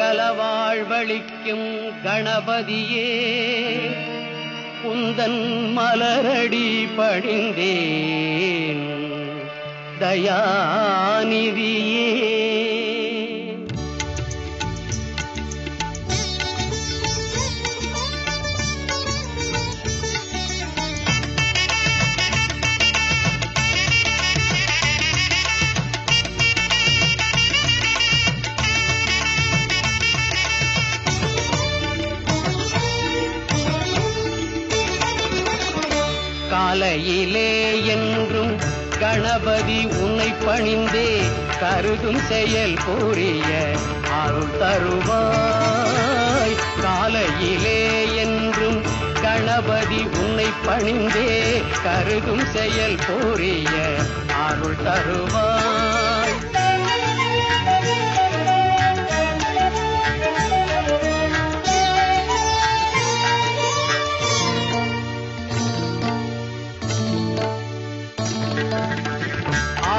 சகல வாழ்வளிக்கும் கணபதியே குந்தன் மலரடி பணிந்தேன் தயாநிதியே. காலையிலே என்றும் கணபதி உன்னை பணிந்தே கருதும் செயல் புரிய அருள் தருவாய். காலையிலே என்றும் கணபதி உன்னை பணிந்தே கருதும் செயல் புரிய அருள் தருவாய்.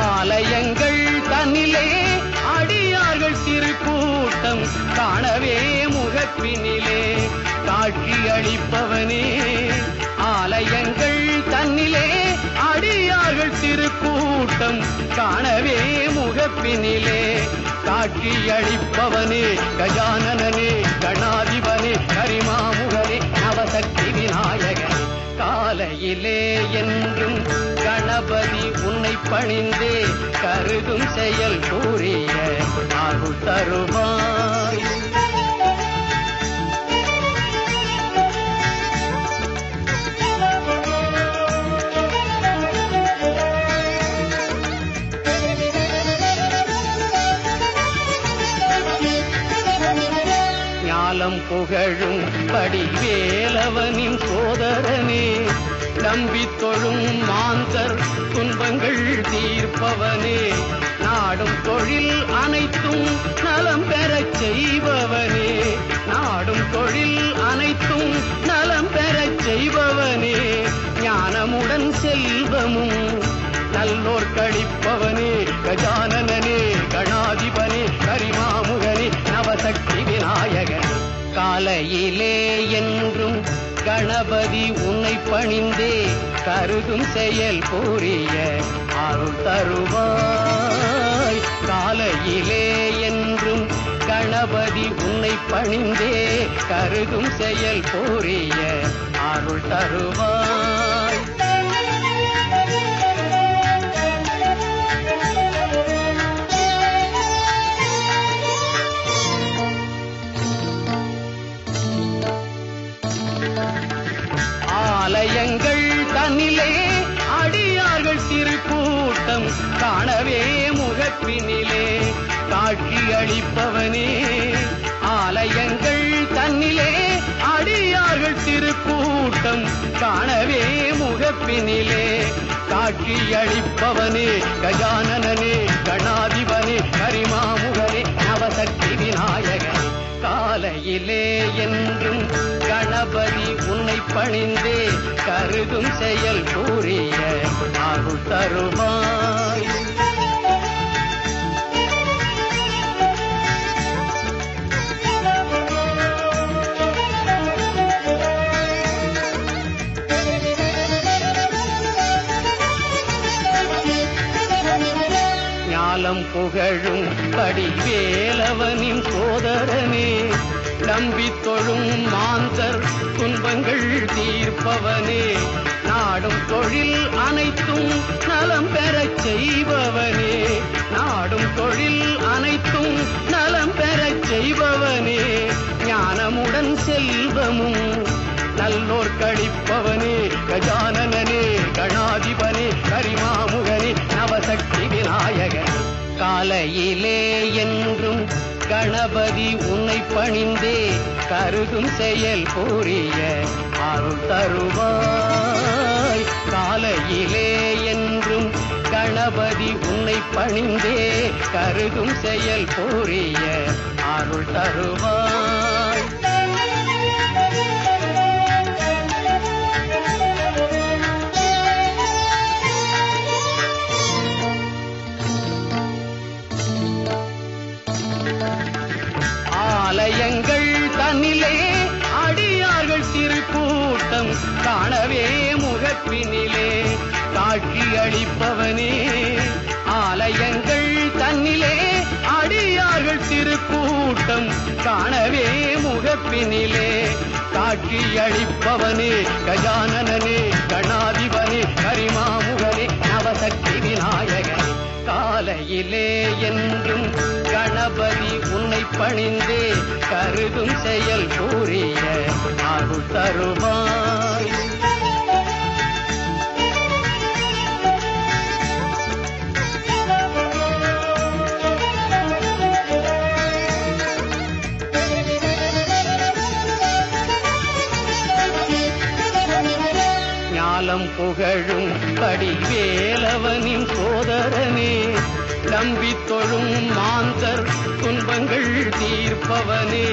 ஆலயங்கள் தன்னிலே அடியார்கள் திருக்கூட்டம் காணவே முகப்பினிலே காட்சி அளிப்பவனே. ஆலயங்கள் தன்னிலே அடியார்கள் திருக்கூட்டம் காணவே முகப்பினிலே காட்சி அளிப்பவனே. கஜானனே கணாதிபனே கரிமாமுகனே நவசக்தி விநாயகனே. காலையிலே என்றும் கணபதி உன்னை பணிந்தே கருதும் செயல் புரிய அருள் தருவாய். ஞாலம் புகழும் படிவேலவனின் சோதரனே நம்பி தொழும் மாந்தர் துன்பங்கள் தீர்ப்பவனே. நாடும் தொழில் அனைத்தும் நலம் பெறச் செய்பவனே. நாடும் தொழில் அனைத்தும் நலம் பெறச் செய்பவனே. ஞானமுடன் செல்வமும் நல்லோர் கழிப்பவனே. கஜானனே கணாதிபனே கரிமாமுகனே நவசக்தி விநாயகனே. காலையிலே என்றும் கணபதி உன்னை பணிந்தே கருதும் செயல் புரிய அருள் தருவாய். காலையிலே என்றும் கணபதி உன்னை பணிந்தே கருதும் செயல் புரிய அருள் தருவாய். ஆலயங்கள் தன்னிலே அடியார்கள் திருக்கூட்டம் காணவே முகப்பினிலே காட்சி அளிப்பவனே. ஆலயங்கள் தன்னிலே அடியார்கள் திருக்கூட்டம் காணவே முகப்பினிலே காட்சி அளிப்பவனே. கஜானனே கணாதிபனே கரிமாமுகனே நவசக்தி விநாயகனே. காலையிலே என்றும் கணபதி உன்னை பணிந்தே கருதும் செயல் புரிய அருள் தருவாய். ஞாலம் புகழும் படிவேலவனின் சோதரனே நம்பி தொழும் மாந்தர் துன்பங்கள் தீர்ப்பவனே. நாடும் தொழில் அனைத்தும் நலம் பெறச் செய்பவனே. நாடும் தொழில் அனைத்தும் நலம் பெறச் செய்பவனே. ஞானமுடன் செல்வமும் நல்லோர் கழிப்பவனே. கஜானனே கணாதிபனே கரிமாமுகனே நவசக்தி விநாயகனே. காலையிலே என்றும் கணபதி உன்னை பணிந்தே கருதும் செயல் புரிய அருள் தருவாய். காலையிலே என்றும் கணபதி உன்னை பணிந்தே கருதும் செயல் புரிய அருள் தருவாய். காட்சி அளிப்பவனே ஆலயங்கள் தன்னிலே அடியார்கள் திருக்கூட்டம் காணவே முகப்பினிலே காட்சி அளிப்பவனே கஜானனே கணாதிபனே கரிமாமுகனே நவசக்தி விநாயகனே காலையிலே என்றும் கணபதி உன்னை பணிந்தே கருதும் செயல் கூறிய அருள் தருவாய் ஞாலம் புகழும் படிவேலவனின் சோதரனே நம்பி தொழும் மாந்தர் துன்பங்கள் தீர்ப்பவனே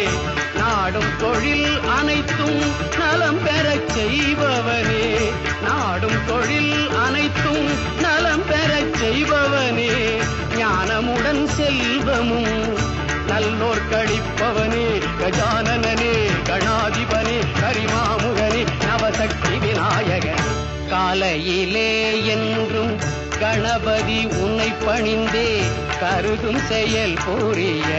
நாடும் தொழில் அனைத்தும் நலம் பெறச் செய்பவனே நாடும் தொழில் அனைத்தும் நலம் பெறச் செய்பவனே ஞானமுடன் செல்வமும் நல்லோர் கழிப்பவனே கஜானனே கணாதிபனே கரிமாமுகனே நவசக்தி விநாயகனே காலையிலே என்றும் கணபதி உன்னை பணிந்தே கருதும் செயல் கூறிய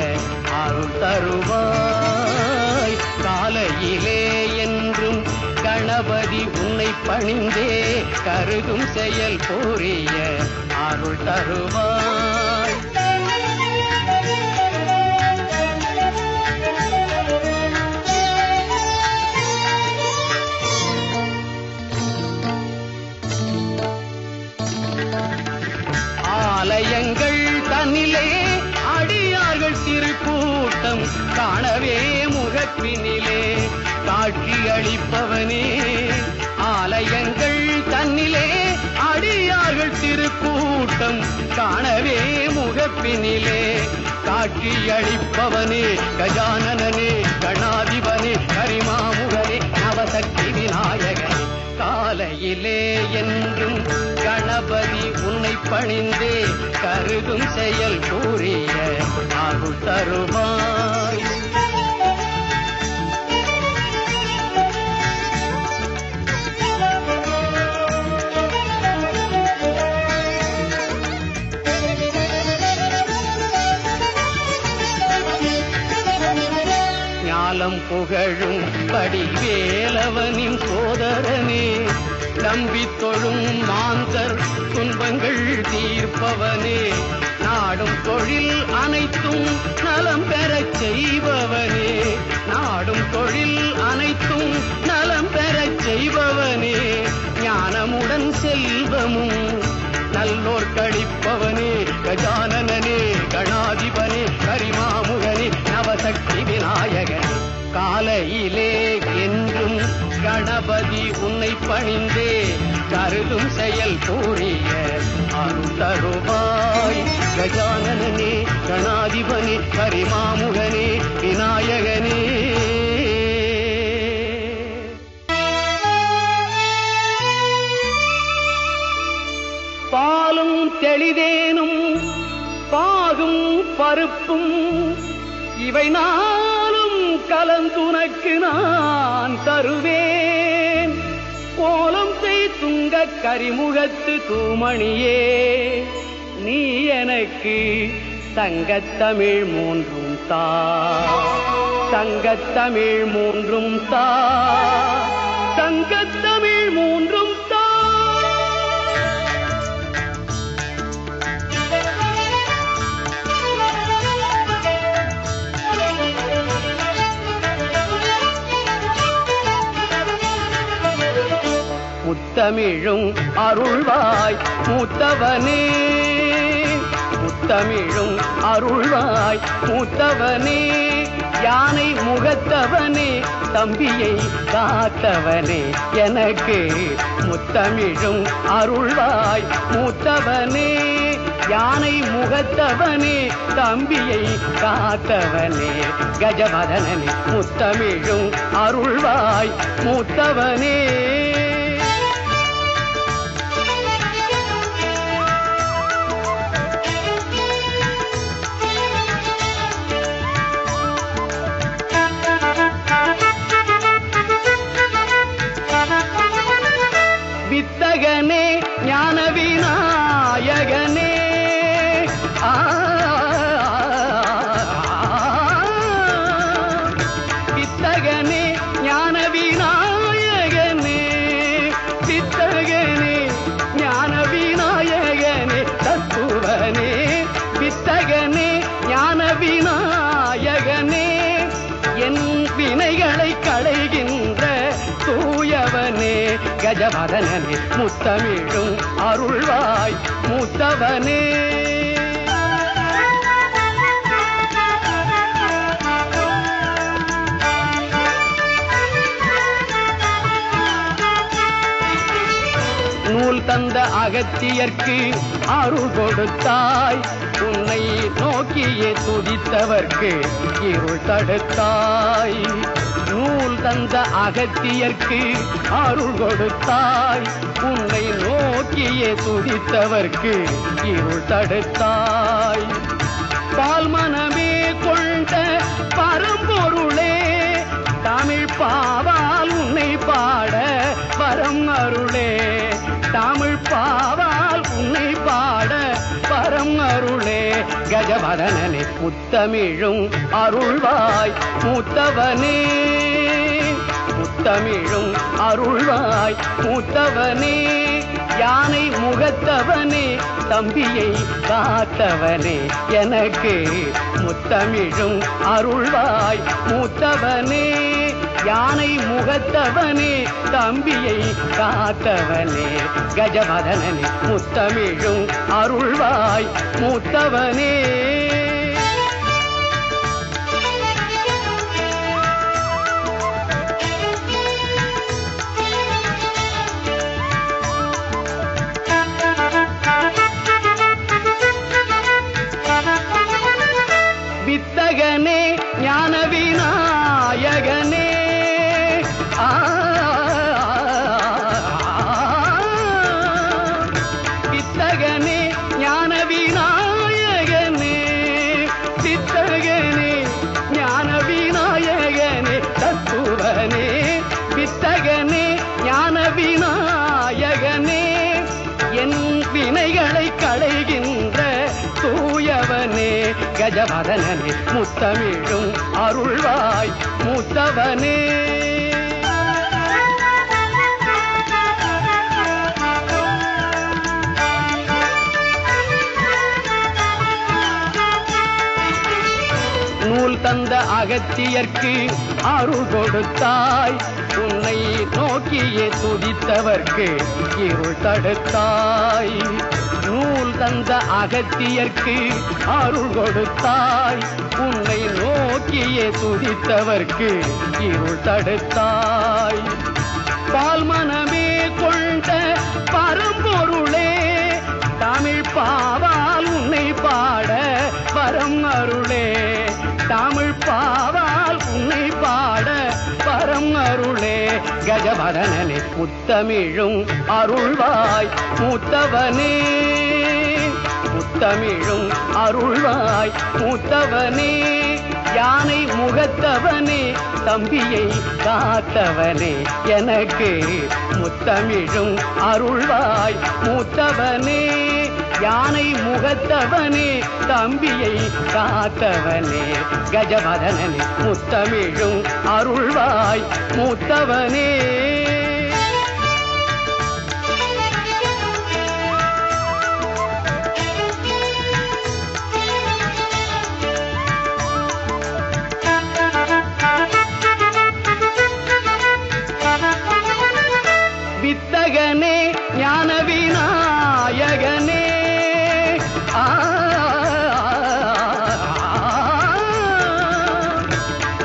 அருள் தருவாய் காலையிலே என்றும் கணபதி உன்னை பணிந்தே கருதும் செயல் கூறிய அருள் தருவாய் ஆலயங்கள் தன்னிலே அடியார்கள் திருக்கூட்டம் காணவே முகப்பினிலே காட்சி அளிப்பவனே ஆலயங்கள் தன்னிலே அடியார்கள் திருக்கூட்டம் காணவே முகப்பினிலே காட்சி அளிப்பவனே கஜானனே கணாதிபனே கரிமாமுகனே நவசக்தி விநாயகனே காலையிலே என்றும் கணபதி உன்னை பணிந்தே கருதும் செயல் கூறிய அருள் தருவாய் ஞாலம் புகழும் படிவேலவனின் சோதரனே நம்பி தொழும் மாந்தர் துன்பங்கள் தீர்ப்பவனே நாடும் தொழில் அனைத்தும் நலம் பெறச் செய்பவனே நாடும் தொழில் அனைத்தும் நலம் பெறச் செய்பவனே ஞானமுடன் செல்வமும் நல்லோர் கழிப்பவனே கஜானனே கணாதிபனே கரிமாமுகனே நவசக்தி விநாயகனே காலையிலே என்றும் கணபதி உன்னை பணிந்தே கருதும் செயல் கூறிய அருள் தருவாய் கஜானனே கணாதிபனே கரிமாமுகனே விநாயகனே பாலும் தெளிதேனும் பாகும் பருப்பும் இவை நாளும் கலந்துனக்கு நான் தருவேன் கோலம் செய் துங்க கரிமுகத்து தூமணியே நீ எனக்கு தங்கத்தமிழ் மூன்றும் தா தங்கத்தமிழ் மூன்றும் தா தங்கத்தமிழ் மூன்றும் தா முத்தமிழும் அருள்வாய் மூத்தவனே முத்தமிழும் அருள்வாய் மூத்தவனே யானை முகத்தவனே தம்பியை காத்தவனே எனக்கு முத்தமிழும் அருள்வாய் மூத்தவனே யானை முகத்தவனே தம்பியை காத்தவனே கஜவதனனே முத்தமிழும் அருள்வாய் மூத்தவனே வித்தகனே ஞான கஜவதனனே முத்தமிழும் அருள்வாய் மூத்தவனே. நூல் தந்த அகத்தியர்க்கு அருள் கொடுத்தாய், உன்னை நோக்கியே துதித்தவர்க்கு இருள் தடுத்தாய். நூல் தந்த அகத்தியர்க்கு அருள் கொடுத்தாய், உன்னை நோக்கியே துதித்தவர்க்கு இருள் தடுத்தாய். பால் மனமே கொண்ட பரம்பொருளே, தமிழ் பாவால் உன்னை பாட வரம் அருளே. தமிழ் பாவால் உன்னை பாட வரம் அருளே. கஜவதனனே முத்தமிழும் அருள்வாய் மூத்தவனே. முத்தமிழும் அருள்வாய் மூத்தவனே. யானை முகத்தவனே, தம்பியை காத்தவனே, எனக்கு முத்தமிழும் அருள்வாய் மூத்தவனே. யானை முகத்தவனே, தம்பியை காத்தவனே, கஜவதனனே முத்தமிழும் அருள்வாய் மூத்தவனே. வித்தகனே ஞான விநாயகனே, வித்தகனே ஞான விநாயகனே, சித்தகனே ஞான விநாயகனே, தத்துவனே வித்தகனே ஞான விநாயகனே, என் வினைகளை களைகின்ற தூயவனே. கஜவதனனே முத்தமிழும் அருள்வாய் மூத்தவனே. நூல் தந்த அகத்தியர்க்கு அருள் கொடுத்தாய், உன்னை நோக்கியே துதித்தவர்க்கு இருள் தடுத்தாய். நூல் தந்த அகத்தியர்க்கு அருள் கொடுத்தாய், உன்னை நோக்கியே துதித்தவர்க்கு இருள் தடுத்தாய். பால் மனமே கொண்ட பரம்பொருளே, தமிழ் பாவால் உன்னை பாட வரம் அருளே. தமிழ் பாவால் உன்னை பாட வரம் அருளே. கஜவதனனே முத்தமிழும் அருள்வாய் மூத்தவனே. முத்தமிழும் அருள்வாய் மூத்தவனே. யானை முகத்தவனே, தம்பியை காத்தவனே, எனக்கு முத்தமிழும் அருள்வாய் மூத்தவனே. யானை முகத்தவனே, தம்பியை காத்தவனே, கஜவதனனே முத்தமிழும் அருள்வாய் மூத்தவனே. வித்தகனே ஞான விநாயகனே,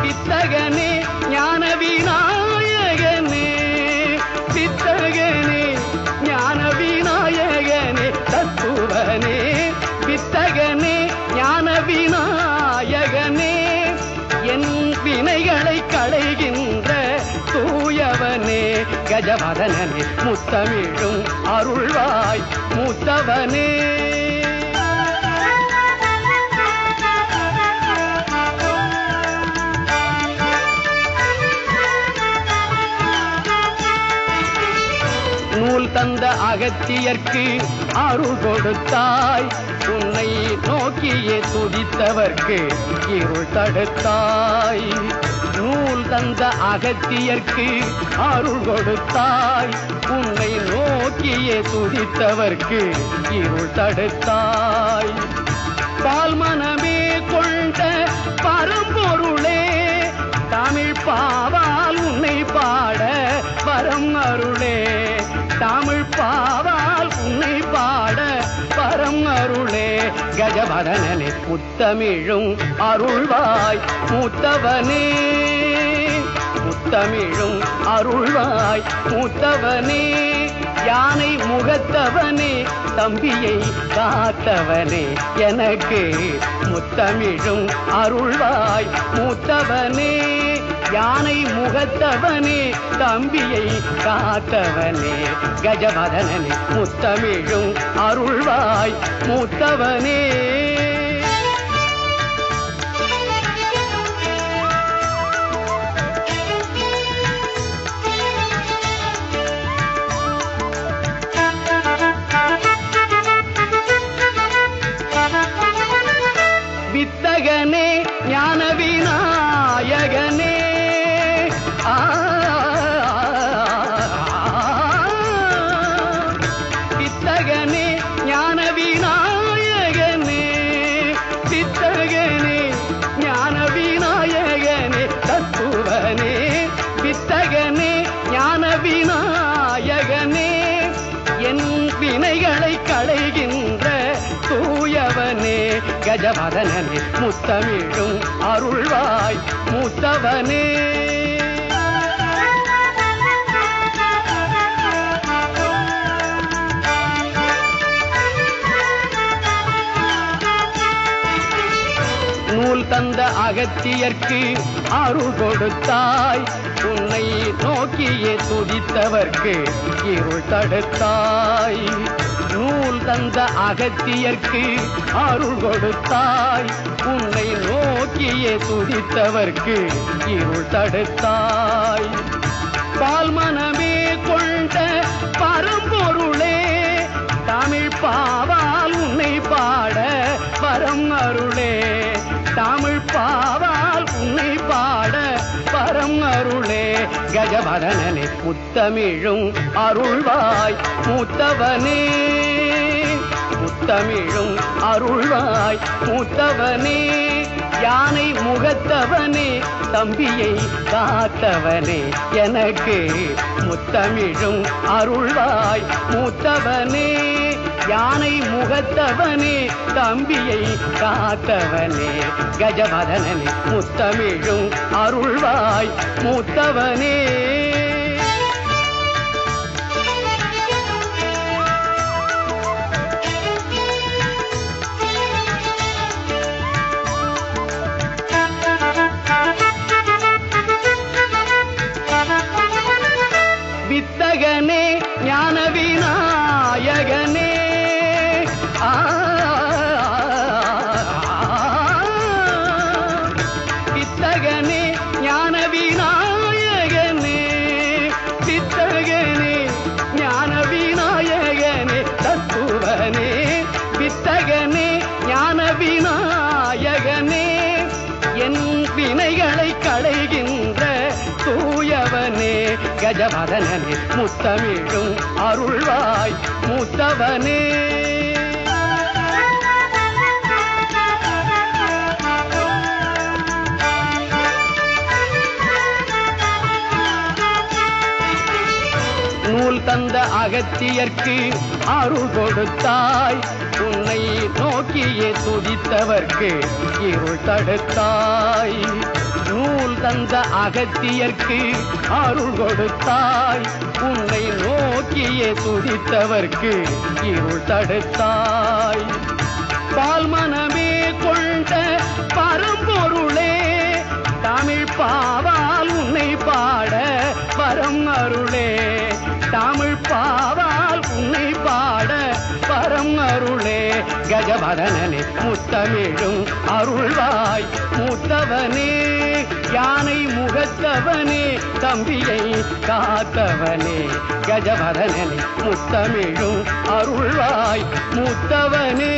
வித்தகனே ஞான விநாயகனே, வித்தகனே ஞான விநாயகனே, தத்துவனே வித்தகனே ஞான விநாயகனே, என் வினைகளை களைகின்ற தூயவனே. கஜவதனனே முத்தமிழும் அருள்வாய் மூத்தவனே. நூல் தந்த அகத்தியர்க்கு அருள் கொடுத்தாய், உன்னை நோக்கியே துதித்தவர்க்கு இருள் தடுத்தாய். நூல் தந்த அகத்தியர்க்கு அருள் கொடுத்தாய், உன்னை நோக்கியே துதித்தவர்க்கு இருள் தடுத்தாய். பால் மனமே கொண்ட பரம்பொருளே, தமிழ் பாவால் உன்னை பாட வரம் அருளே. தமிழ் பாவால் உன்னை பாட பரம் அருளே கஜபதனனே முத்தமிழும் அருள்வாய் மூத்தவனே முத்தமிழும் அருள்வாய் மூத்தவனே யானை முகத்தவனே தம்பியை காத்தவனே எனக்கு முத்தமிழும் அருள்வாய் மூத்தவனே யானை முகத்தவனே தம்பியை காத்தவனே கஜபதனனே முத்தமிழும் அருள்வாய் மூத்தவனே வித்தகனே ஞான விநாயகனே வித்தகனே ஞான விநாயகனே வித்தகனே ஞான விநாயகனே தத்துவனே வித்தகனே ஞான விநாயகனே என் வினைகளை களைகின்ற தூயவனே கஜபதனனே முத்தமிழும் அருள்வாய் மூத்தவனே நூல் தந்த அகத்தியர்க்கு அருள் கொடுத்தாய் உன்னை நோக்கியே துதித்தவர்க்கு இருள் தடுத்தாய் நூல் தந்த அகத்தியர்க்கு அருள் கொடுத்தாய் உன்னை நோக்கியே துதித்தவர்க்கு இருள் தடுத்தாய் பால் மனமே கொண்ட பரம்பொருளே தமிழ் பாவால் உன்னை பாட பரம் அருளே தமிழ் பாவால் உன்னை பாட பரம் அருளே கஜபதனனே முத்தமிழும் அருள்வாய் மூத்தவனே முத்தமிழும் அருள்வாய் மூத்தவனே யானை முகத்தவனே தம்பியை காத்தவனே எனக்கு முத்தமிழும் அருள்வாய் மூத்தவனே யானை முகத்தவனே தம்பியை காத்தவனே கஜபதனனே முத்தமிழும் அருள்வாய் மூத்தவனே வித்தகனே ஞான விநாயகனே வித்தகனே ஞான விநாயகனே வித்தகனே ஞான விநாயகனே தத்துவனே வித்தகனே ஞான விநாயகனே என் வினைகளை களைகின்ற தூயவனே கஜபதனனே முத்தமிழும் அருள்வாய் மூத்தவனே நூல் தந்த அகத்தியர்க்கு அருள் கொடுத்தாய் உன்னை நோக்கியே துதித்தவர்க்கு இருள் தடுத்தாய் நூல் தந்த அகத்தியர்க்கு அருள் கொடுத்தாய் உன்னை நோக்கியே துதித்தவர்க்கு இருள் தடுத்தாய் பால் மனமே கொண்ட பரம்பொருளே தமிழ் பாவால் உன்னை பாட பரம் அருளே தமிழ் பாவால் உன்னை பாட பரம் அருளே கஜபதனனே முத்தமிழும் அருள்வாய் மூத்தவனே யானை முகத்தவனே தம்பியை காத்தவனே கஜபதனனே முத்தமிழும் அருள்வாய் மூத்தவனே